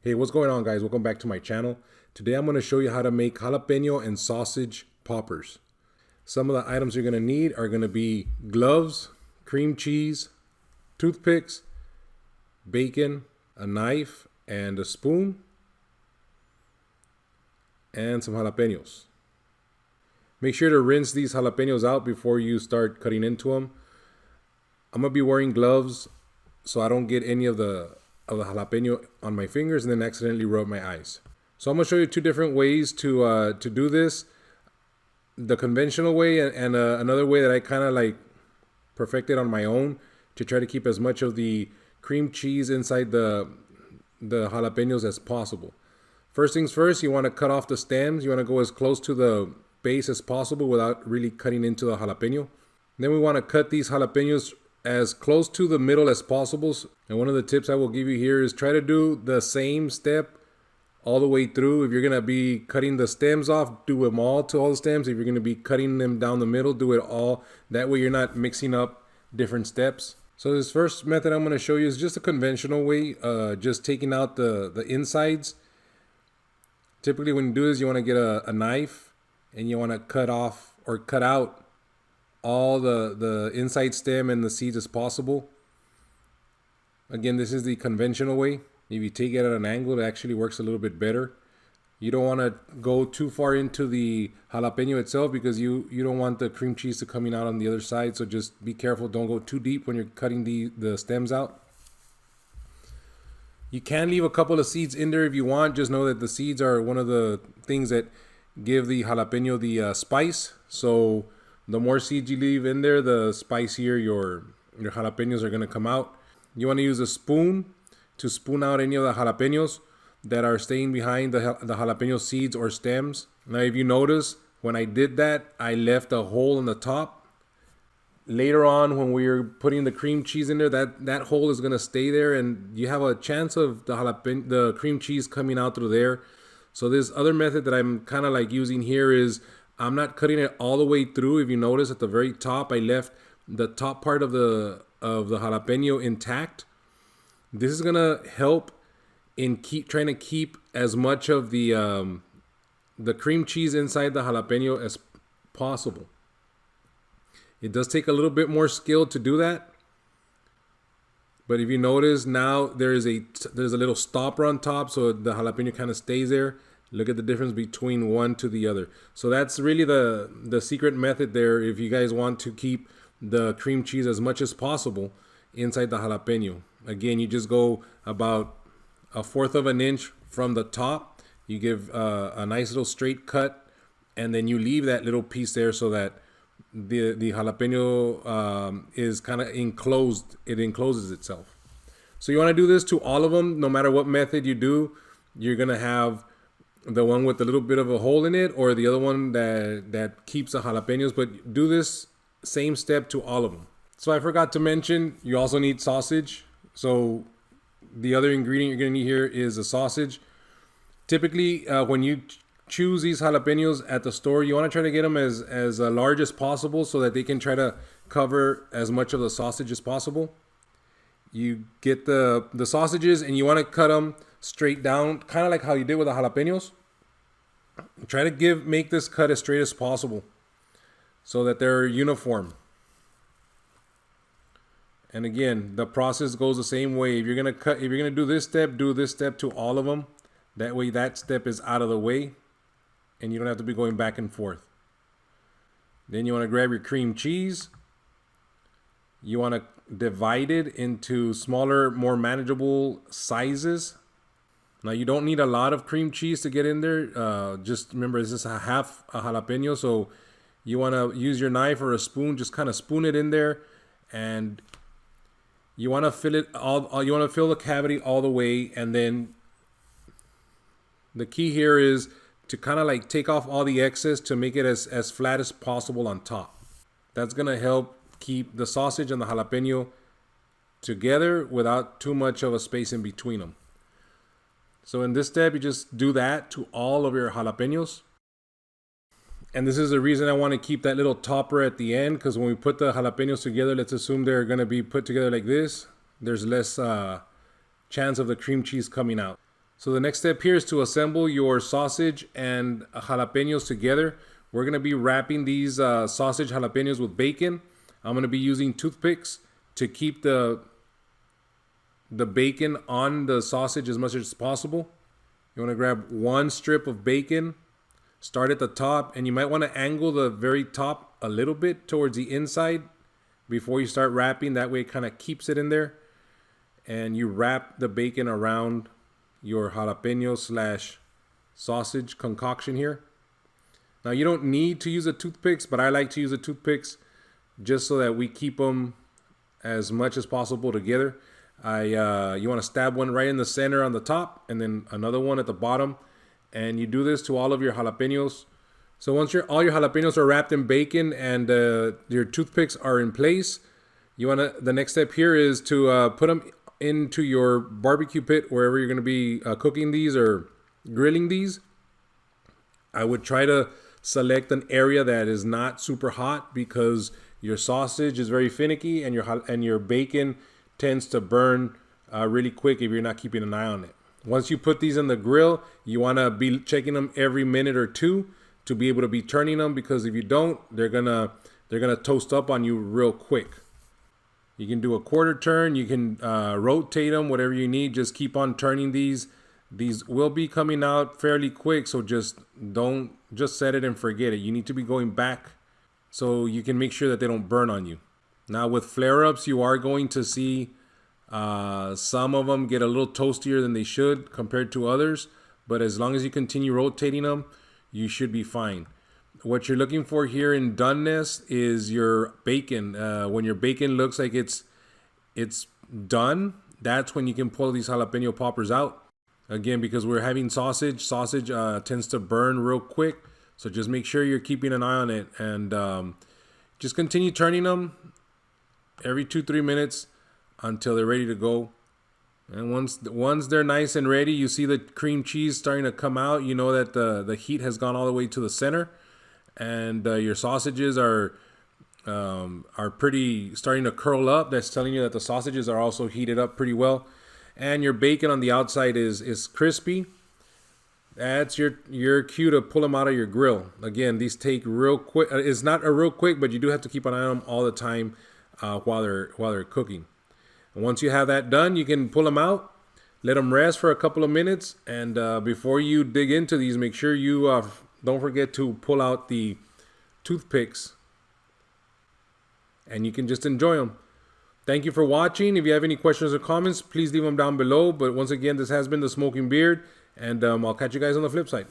Hey, what's going on, guys? Welcome back to my channel. Today I'm going to show you how to make jalapeno and sausage poppers. Some of the items you're going to need are going to be gloves, cream cheese, toothpicks, bacon, a knife and a spoon, and some jalapenos. Make sure to rinse these jalapenos out before you start cutting into them. I'm going to be wearing gloves so I don't get any of the jalapeno on my fingers and then accidentally rub my eyes. So I'm going to show you two different ways to do this. The conventional way and another way that I kind of like perfected on my own to try to keep as much of the cream cheese inside the jalapenos as possible. First things first, you want to cut off the stems. You want to go as close to the base as possible without really cutting into the jalapeno. Then we want to cut these jalapenos as close to the middle as possible. And one of the tips I will give you here is try to do the same step all the way through. If you're going to be cutting the stems off, do them all to all the stems. If you're going to be cutting them down the middle, do it all. That way you're not mixing up different steps. So this first method I'm going to show you is just a conventional way, just taking out the insides. Typically when you do this, you want to get a knife and you want to cut off or cut out all the inside stem and the seeds as possible. Again, this is the conventional way. If you take it at an angle, it actually works a little bit better. You don't want to go too far into the jalapeno itself because you don't want the cream cheese to coming out on the other side. So just be careful. Don't go too deep when you're cutting the stems out. You can leave a couple of seeds in there if you want. Just know that the seeds are one of the things that give the jalapeno the spice. So the more seeds you leave in there, the spicier your jalapenos are going to come out. You want to use a spoon to spoon out any of the jalapenos that are staying behind the jalapeno seeds or stems. Now, if you notice, when I did that, I left a hole in the top. Later on, when we're putting the cream cheese in there, that hole is going to stay there, and you have a chance of the cream cheese coming out through there. So this other method that I'm kind of like using here is I'm not cutting it all the way through. If you notice at the very top, I left the top part of the jalapeno intact. This is gonna help in trying to keep as much of the cream cheese inside the jalapeno as possible. It does take a little bit more skill to do that, but if you notice now there's a little stopper on top, so the jalapeno kind of stays there. Look at the difference between one to the other. So that's really the secret method there if you guys want to keep the cream cheese as much as possible inside the jalapeno. Again, you just go about 1/4 of an inch from the top. You give a nice little straight cut, and then you leave that little piece there so that the jalapeno is kind of enclosed. It encloses itself. So you want to do this to all of them. No matter what method you do, you're going to have the one with a little bit of a hole in it or the other one that keeps the jalapenos, but do this same step to all of them. So I forgot to mention, you also need sausage. So the other ingredient you're going to need here is a sausage. Typically, when you choose these jalapenos at the store, you want to try to get them as large as possible so that they can try to cover as much of the sausage as possible. You get the sausages and you want to cut them straight down, kind of like how you did with the jalapenos. Try to make this cut as straight as possible so that they're uniform. And again, the process goes the same way. If you're gonna do this step to all of them. That way that step is out of the way and you don't have to be going back and forth. Then you want to grab your cream cheese. You want to divide it into smaller, more manageable sizes. Now you don't need a lot of cream cheese to get in there. Just remember, this is a half a jalapeno, so you want to use your knife or a spoon, just kind of spoon it in there, and you want to fill it all. You want to fill the cavity all the way, and then the key here is to kind of like take off all the excess to make it as flat as possible on top. That's gonna help keep the sausage and the jalapeno together without too much of a space in between them. So in this step, you just do that to all of your jalapenos. And this is the reason I want to keep that little topper at the end, because when we put the jalapenos together, let's assume they're going to be put together like this. There's less chance of the cream cheese coming out. So the next step here is to assemble your sausage and jalapenos together. We're going to be wrapping these sausage jalapenos with bacon. I'm going to be using toothpicks to keep the bacon on the sausage as much as possible. You want to grab one strip of bacon, start at the top, and you might want to angle the very top a little bit towards the inside before you start wrapping. That way it kind of keeps it in there. And you wrap the bacon around your jalapeno slash sausage concoction here. Now you don't need to use the toothpicks, but I like to use the toothpicks just so that we keep them as much as possible together. You want to stab one right in the center on the top and then another one at the bottom. And you do this to all of your jalapenos. So once all your jalapenos are wrapped in bacon and your toothpicks are in place, the next step here is to put them into your barbecue pit wherever you're going to be cooking these or grilling these. I would try to select an area that is not super hot because your sausage is very finicky and your bacon tends to burn really quick if you're not keeping an eye on it. Once you put these in the grill, you want to be checking them every minute or two to be able to be turning them, because if you don't, they're gonna toast up on you real quick. You can do a quarter turn, you can rotate them, whatever you need. Just keep on turning these. These will be coming out fairly quick, so just set it and forget it. You need to be going back so you can make sure that they don't burn on you. Now with flare-ups, you are going to see some of them get a little toastier than they should compared to others, but as long as you continue rotating them, you should be fine. What you're looking for here in doneness is your bacon. When your bacon looks like it's done, that's when you can pull these jalapeno poppers out. Again, because we're having sausage tends to burn real quick, so just make sure you're keeping an eye on it, and just continue turning them every 2-3 minutes until they're ready to go. And once they're nice and ready, you see the cream cheese starting to come out. You know that the heat has gone all the way to the center, and your sausages are pretty starting to curl up. That's telling you that the sausages are also heated up pretty well, and your bacon on the outside is crispy. That's your cue to pull them out of your grill. Again, these take real quick. It's not a real quick, but you do have to keep an eye on them all the time while they're cooking. And once you have that done, you can pull them out, let them rest for a couple of minutes, and before you dig into these, make sure you don't forget to pull out the toothpicks, and you can just enjoy them. Thank you for watching. If you have any questions or comments, please leave them down below. But once again, this has been The Smoking Beard, and I'll catch you guys on the flip side.